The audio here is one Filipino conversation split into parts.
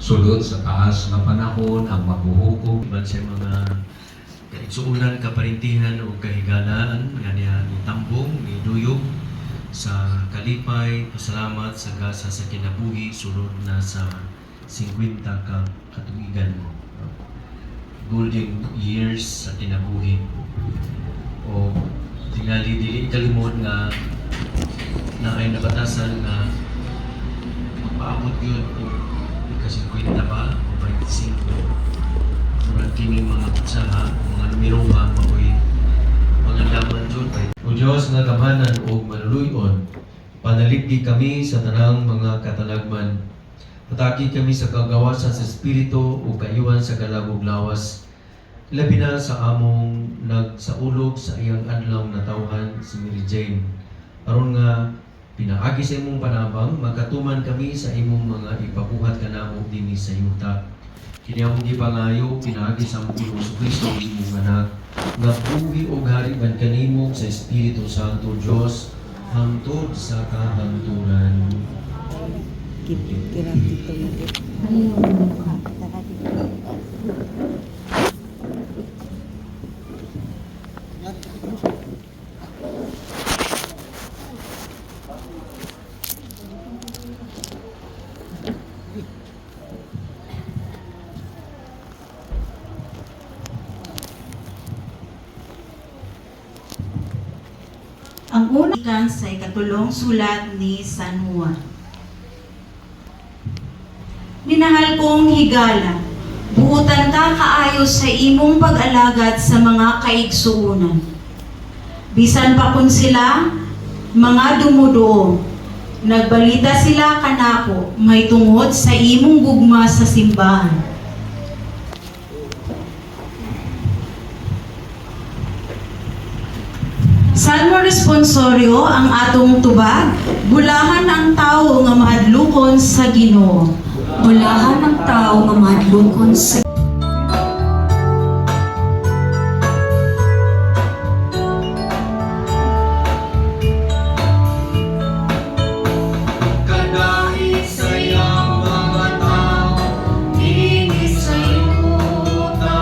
sulod sa taas nga panahon ang maghuhukom Iban sa mga kaigsuunan, kaparintihan o kahigalaan nga niya ni tambong, ni duyog sa kalipay, pasalamat sa gasa sa kinabuhi sulod na sa 50 ka katuigan. Golden years sa kinabuhi. O tingali dili kalimot nga na ay nabatasan nga magpaabot yun o ika-50 ba o 25. Murag kining mga putsaha, mga numero ba, maoy mga laman dyan. O Diyos nga gamhanan o manuluyon, panaligdi kami sa tanang mga katalagman. Pataki kami sa kagawasan sa Espiritu o kayuhan sa kalagog lawas. Labi na sa among nagsaulog sa iyang adlaw na tawhan si Mary Jane. Aron nga pinaagi sa imong panabang, magkatuman kami sa imong mga ipabuhat kanamo dinhi sa yuta. Kini among gipangayo pinaagi sa among Ginoong Kristo imong anak, nga buhi og hari man kanimo sa Espiritu Santo Dios hangtod sa kahantunan. Kirang dito Ang unang sa ikatulong sulat ni San Juan. Minahal kong higala, buutan ka kaayos sa imong pag-alagad sa mga kaigsuunan. Bisan pa kun sila, mga dumuduo, nagbalita sila kanako, may tungod sa imong gugma sa simbahan. Salmo responsorio ang atong tubag, bulahan ang tao nga mahadlokon sa Ginoo. Bulahan ang tao nga mahadlokon sa Kadahig sa iyang mga tao, dinhi sa yuta.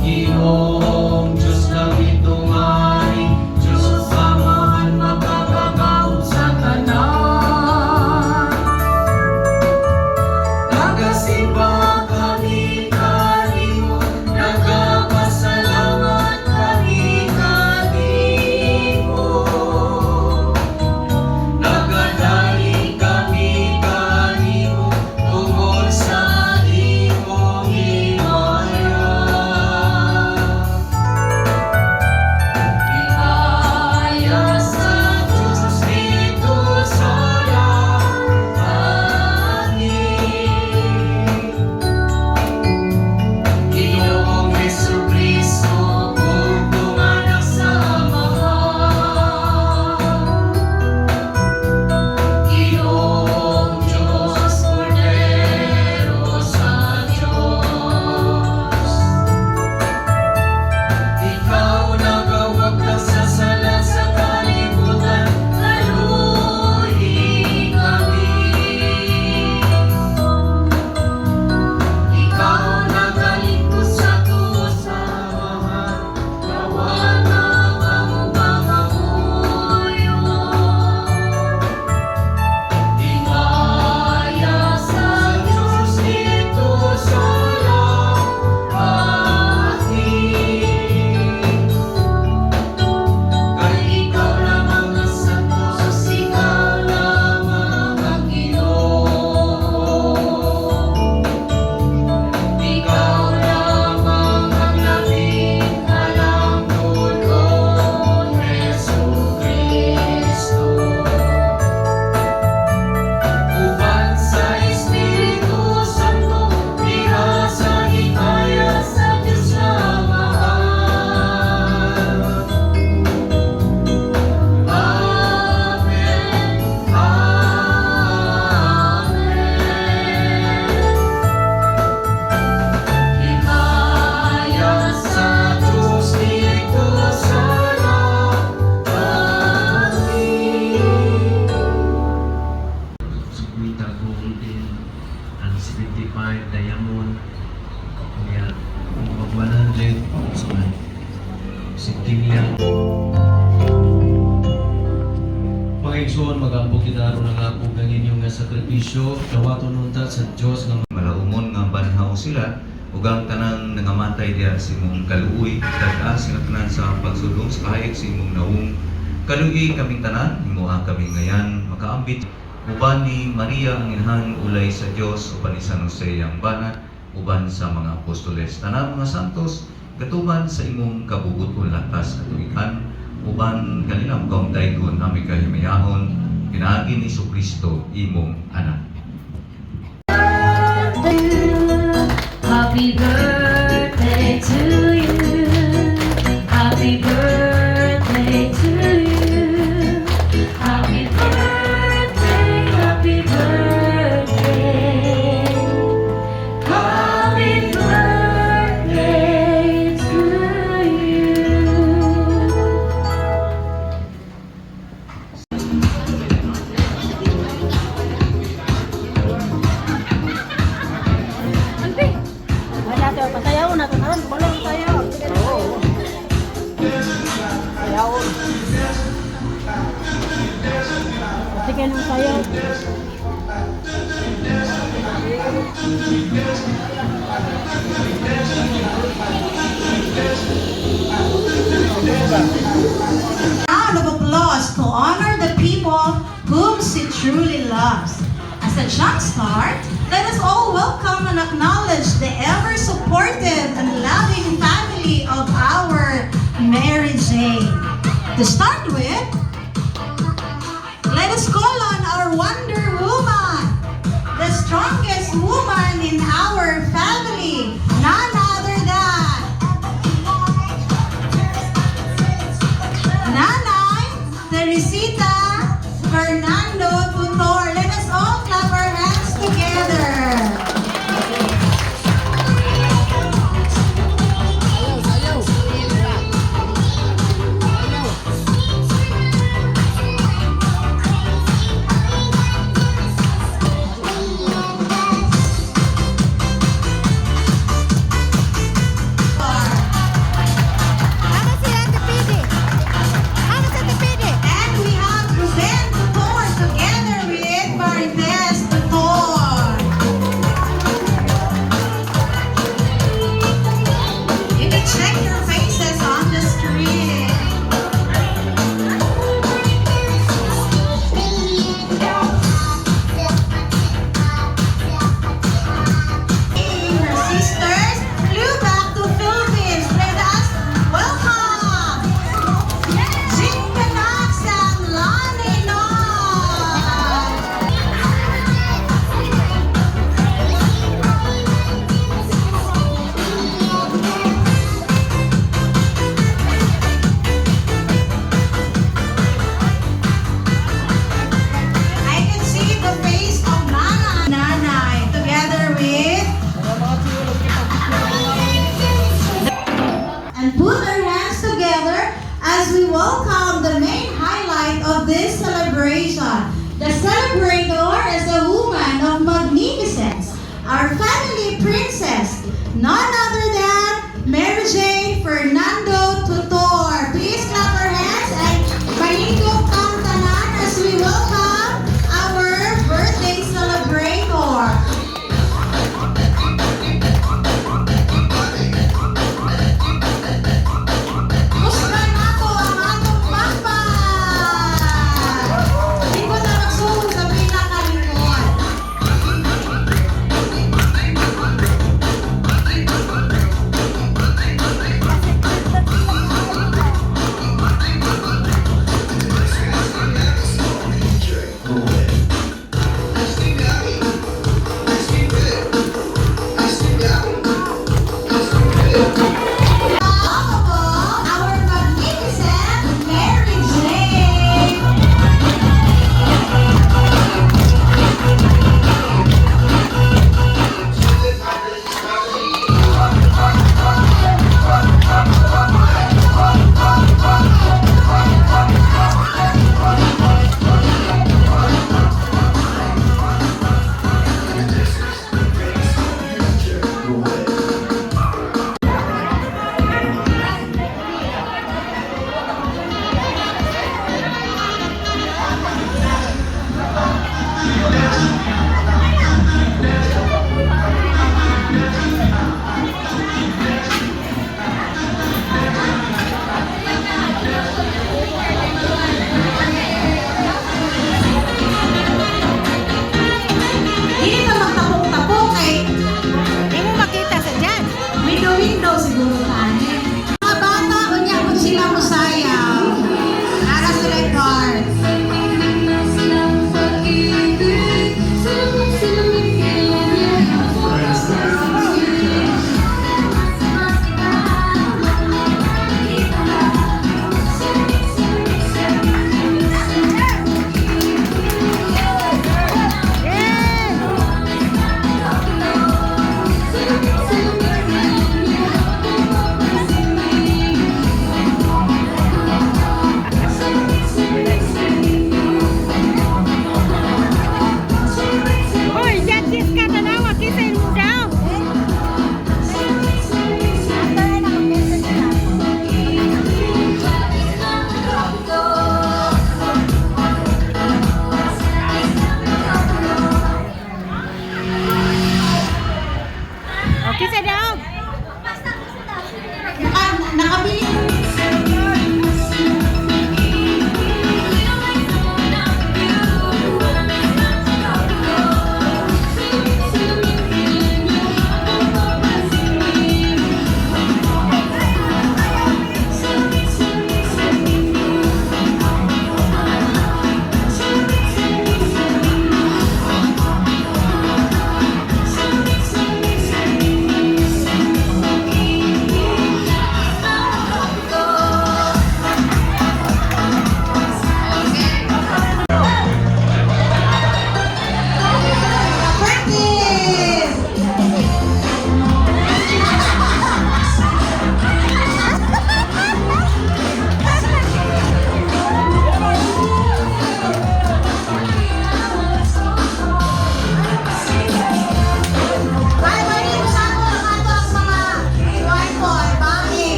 Ginoong Diyos ng itong hari, Diyos samahan magkakagaw sa tanan. 25 diamond. Kaya mag 100 so sintimya. Pagkaigsoon, mag-ambog kinaro ng ako ng inyong nga sakripisyo, dawaton nunta sa Diyos nga Malaumon nga banhaw sila ug ang tanang nangamatay diha sa imong kaluoy dag-a sila tanan sa pagsulong sa kahig sa imong naong kaluoy kaming tanan himuha kami ngayan makaambit uban ni Maria ang inahang ulay sa Dios uban ni San Jose ang banat uban sa mga apostoles tanan mga santos gatuman sa imong kabubuton latas katuigan uban kanila kaong daygon nami kahimayahon pinaagi ni Kristo imong anak. Happy birthday to you. Happy birthday to you. Happy birthday, happy birthday. Happy birthday to you. Wala tayo, pasayaw na ito naman, balong tayo. Oo. Sayaw. Sige nang sayaw. Round of applause to honor the people whom she truly loves. As a jump start, let us all welcome and acknowledge the ever-supportive and loving family of our Mary Jane. To start with, let us call on our Wonder Woman, the strongest woman in our family, none other than Nanay Teresita Fernando Tutor. Let us all clap our hands together.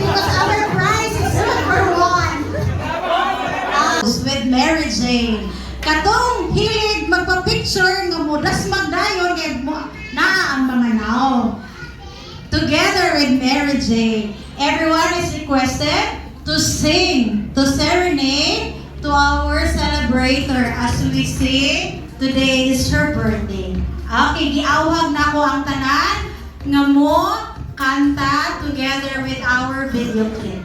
because our prize is number 1. With Mary Jane. Katong hilig magpa-picture nga modas magdayon kay na ang mga now. Together with Mary Jane, everyone is requested to sing, to serenade to our celebrator as we sing, today is her birthday. Okay, giawhag na ko ang tanan nga mo kanta together with our video clip.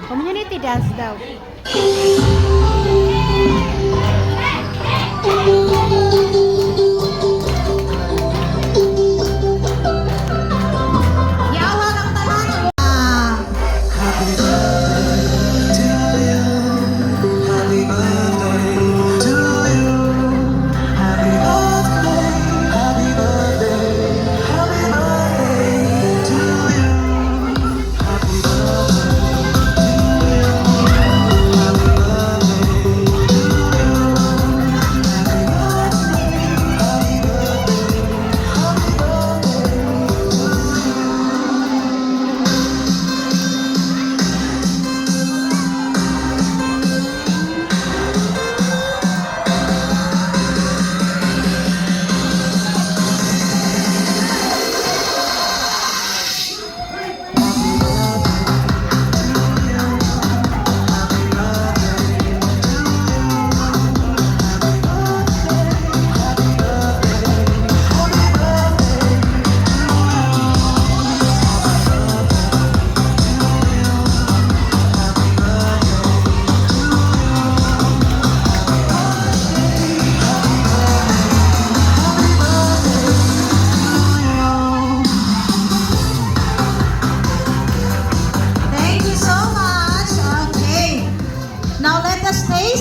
Community dance daw. Yawag ang tanan.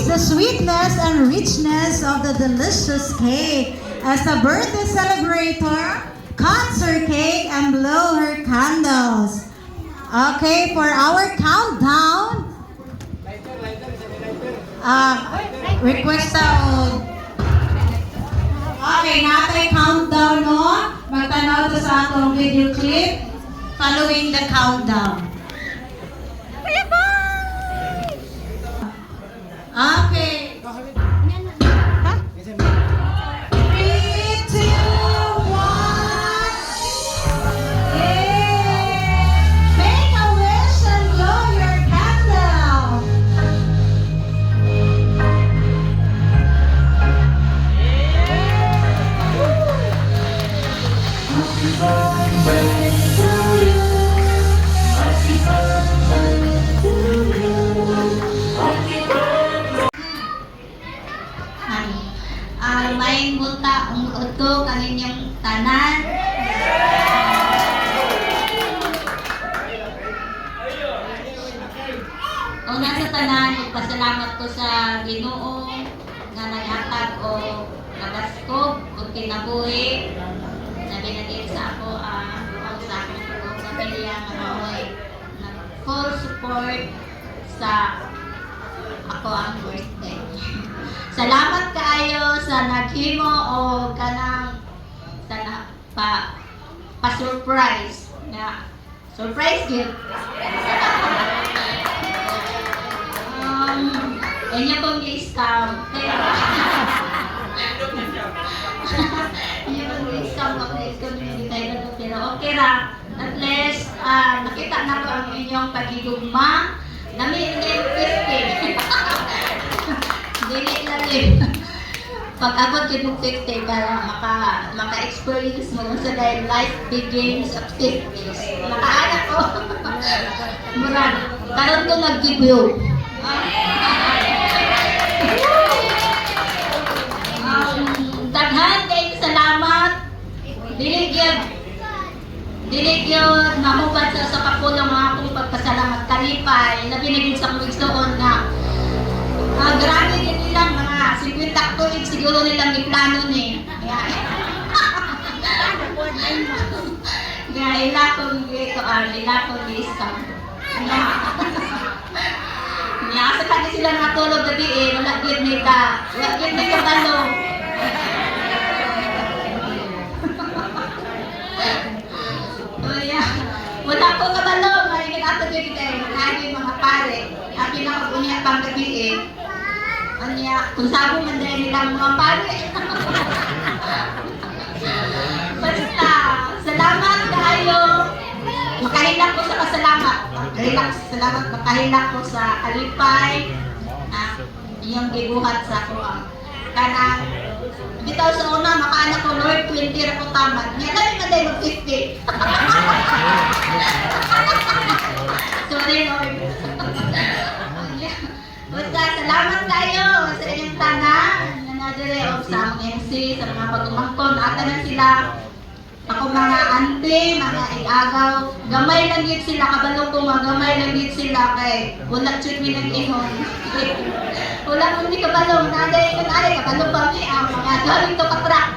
The sweetness and richness of the delicious cake. As a birthday celebrator, cuts her cake and blow her candles. Okay, for our countdown, request out. Okay, natay countdown, no? Magtanaw to sa atong video clip following the countdown. Okay. 3, 2, 1. Yay! Make a wish and blow your candle. Maing buta ang uto kaninyong tanan. Una sa tanan, magpasalamat ko sa Ginoo nga naghatag o nagaskog o kinabuhi. Sabi na din sa ako, ang sa akong pamilya nga maoy full support sa ako ang birthday. Salamat kaayo sa naghimo o kanang sana pa-surprise na surprise gift. Inyo kong i-scam. Inyo kong i-scam ako i-community tayo na pero okay ra. At least nakita na ko ang inyong pagigugma. Nami yung 50. Dili na rin. Pag-abot yun ng 50 para maka-experience mo sa dahil life begins at 50s. Nakaanak ko. Murag, karon ko nag-give-you. Daghan kayong salamat. Dili gyud mahubad sa kapulong mga akong pagpasalamat kalipay. Labi na gyud sa akong igsoon na grabe din nilang mga 50 tuig siguro nilang iplano ni. Kaya ila kong isang. Sa kanya sila natulog gabi wala gyud ni ka talo. Wala po kabalo, maligid ato dito lagi mga pare. Akin na mag-unya pang gabi Anya, kung sabo man dahil nilang mga pare. Basta, salamat kayo. Makahilak ko sa kasalamat. Makahilak ko sa kalipay. Iyong gibuhat sa ako. Kanang, bitaw sa una, makaanak ko, Lord, 20 ra ko tamad. Nga dahil na dahil mag-50. Sorry, Lord. Basta, salamat kayo sa inyong tanan. Nanadere o sa mga MC, sa mga pagumangkon. Ata na sila. Ako mga auntie, mga igagaw. Gamay lang yun sila. Kabalo ko mga gamay lang yun sila. Kay wala chut mi nag-ihon. Wala mo ni kabalo. Naday ko na kabalo pa mi ang mga galing to katrak.